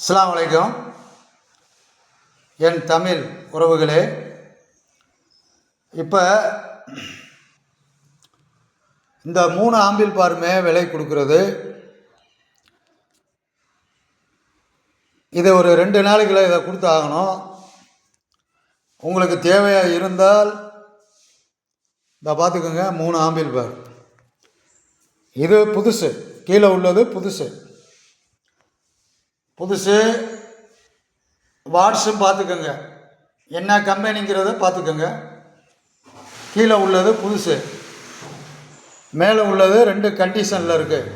அஸ்ஸலாமு அலைக்கும். என் தமிழ் உறவுகளே, இப்போ இந்த 3 ஆம்பில் பாருமே விலை கொடுக்குறது. இதை ஒரு 2 நாளைக்குள்ள இதை கொடுத்து ஆகணும். உங்களுக்கு தேவையாக இருந்தால் இதை பார்த்துக்கோங்க. 3 ஆம்பில் பார், இது புதுசு, கீழே உள்ளது புதுசு. வாட்ஸும் பார்த்துக்கோங்க, என்ன கம்பெனிங்கிறத பார்த்துக்கோங்க. கீழே உள்ளது புதுசு, மேலே உள்ளது 2 கண்டிஷனில் இருக்குது.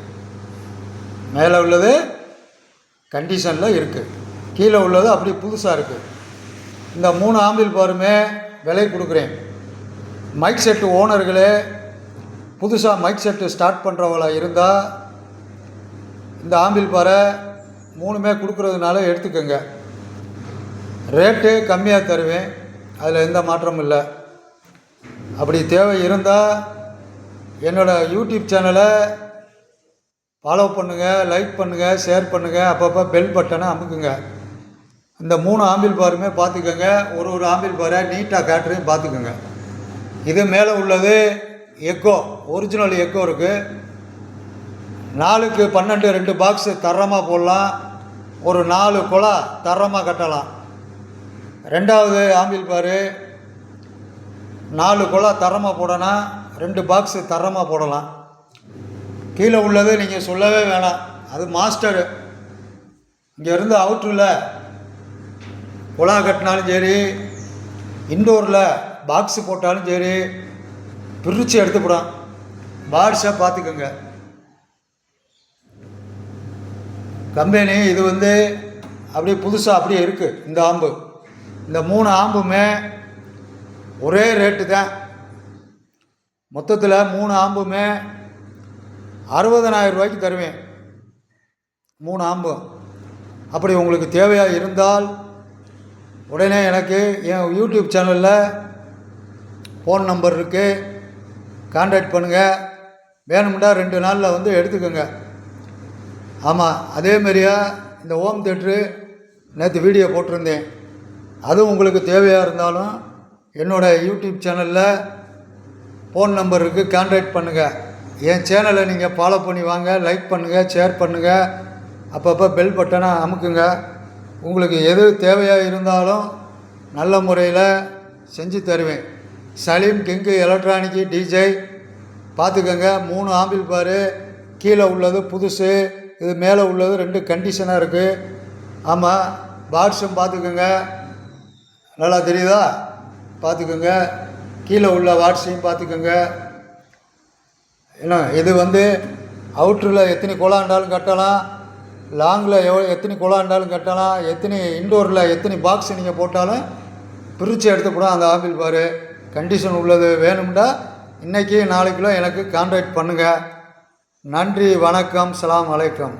மேலே உள்ளது கண்டிஷனில் இருக்குது, கீழே உள்ளது அப்படி புதுசாக இருக்குது. இந்த 3 ஆம்பில் பாருமே விலை கொடுக்குறேன். மைக் செட்டு ஓனர்களே, புதுசாக மைக் செட்டு ஸ்டார்ட் பண்ணுறவங்களா இருந்தால் இந்த ஆம்பில் பாரை 3மே கொடுக்குறதுனால எடுத்துக்கோங்க. ரேட்டு கம்மியாக தருவேன், அதில் எந்த மாற்றமும் இல்லை. அப்படி தேவை இருந்தால் என்னோடய யூடியூப் சேனலை ஃபாலோ பண்ணுங்கள், லைக் பண்ணுங்கள், ஷேர் பண்ணுங்கள், அப்பப்போ பெல் பட்டனை அமுக்குங்க. இந்த 3 ஆம்பில் பாருமே பார்த்துக்கோங்க. ஒரு ஆம்பில் பாரை நீட்டாக காட்டுறையும் பார்த்துக்கோங்க. இது மேலே உள்ளது எக்கோ, ஒரிஜினல் எக்கோ இருக்குது. 4க்கு 12 2 பாக்ஸு தரமாக போடலாம். ஒரு 4 குழா தரமாக கட்டலாம். 2வது ஆம்பில் பாரு 4 குழா தரமாக போடணும், 2 பாக்ஸு தரமாக போடலாம். கீழே உள்ளது நீங்கள் சொல்லவே வேணாம், அது மாஸ்டரு. இங்கேருந்து அவுட்டரில் குழா கட்டினாலும் சரி, இன்டோரில் பாக்ஸு போட்டாலும் சரி, பிரித்து எடுத்துப்படும். பாட்ஸை பார்த்துக்கோங்க. கம்பெனி இது அப்படியே புதுசாக அப்படியே இருக்குது. இந்த ஆம்பு, இந்த 3 ஆம்புமே ஒரே ரேட்டு தான். மொத்தத்தில் 3 ஆம்புமே 60,000 ரூபாய்க்கு தருவேன். 3 ஆம்பு. அப்படி உங்களுக்கு தேவையாக இருந்தால் உடனே எனக்கு என் யூடியூப் சேனலில் ஃபோன் நம்பர் இருக்குது, கான்டாக்ட் பண்ணுங்கள். வேணும்னா 2 நாளில் எடுத்துக்கோங்க. ஆமாம், அதேமாரியா இந்த ஹோம் தேட்ரு நேற்று வீடியோ போட்டிருந்தேன். அதுவும் உங்களுக்கு தேவையாக இருந்தாலும் என்னோடய யூடியூப் சேனலில் ஃபோன் நம்பர் இருக்குது, கான்டாக்ட் பண்ணுங்கள். என் சேனலை நீங்கள் ஃபாலோ பண்ணி வாங்க, லைக் பண்ணுங்கள், ஷேர் பண்ணுங்கள், அப்பப்போ பெல் பட்டனை அமுக்குங்க. உங்களுக்கு எது தேவையாக இருந்தாலும் நல்ல முறையில் செஞ்சு தருவேன். சலீம் கிங்கு எலக்ட்ரானிக்கு டிஜே பார்த்துக்கோங்க. 3 ஆம்பில் பாரு, கீழே உள்ளது புதுசு, இது மேலே உள்ளது 2 கண்டிஷனாக இருக்குது. ஆமாம், பாட்ஸும் பார்த்துக்கோங்க, நல்லா தெரியுதா? பார்த்துக்கோங்க. கீழே உள்ள வாட்ஸையும் பார்த்துக்கோங்க. ஏன்னா இது அவுட்டரில் எத்தனை குழாண்டாலும் கட்டலாம், லாங்கில் எத்தனை குழாண்டாலும் கட்டலாம், எத்தனை இன்டோரில் எத்தனை பாக்ஸ் நீங்கள் போட்டாலும் பிரித்து எடுத்துக்கூடும். அந்த ஆம்பில் பாரு கண்டிஷன் உள்ளது. வேணும்னா இன்றைக்கி நாளைக்குள்ள எனக்கு கான்டாக்ட் பண்ணுங்கள். நன்றி, வணக்கம், அஸ்ஸலாமு அலைக்கும்.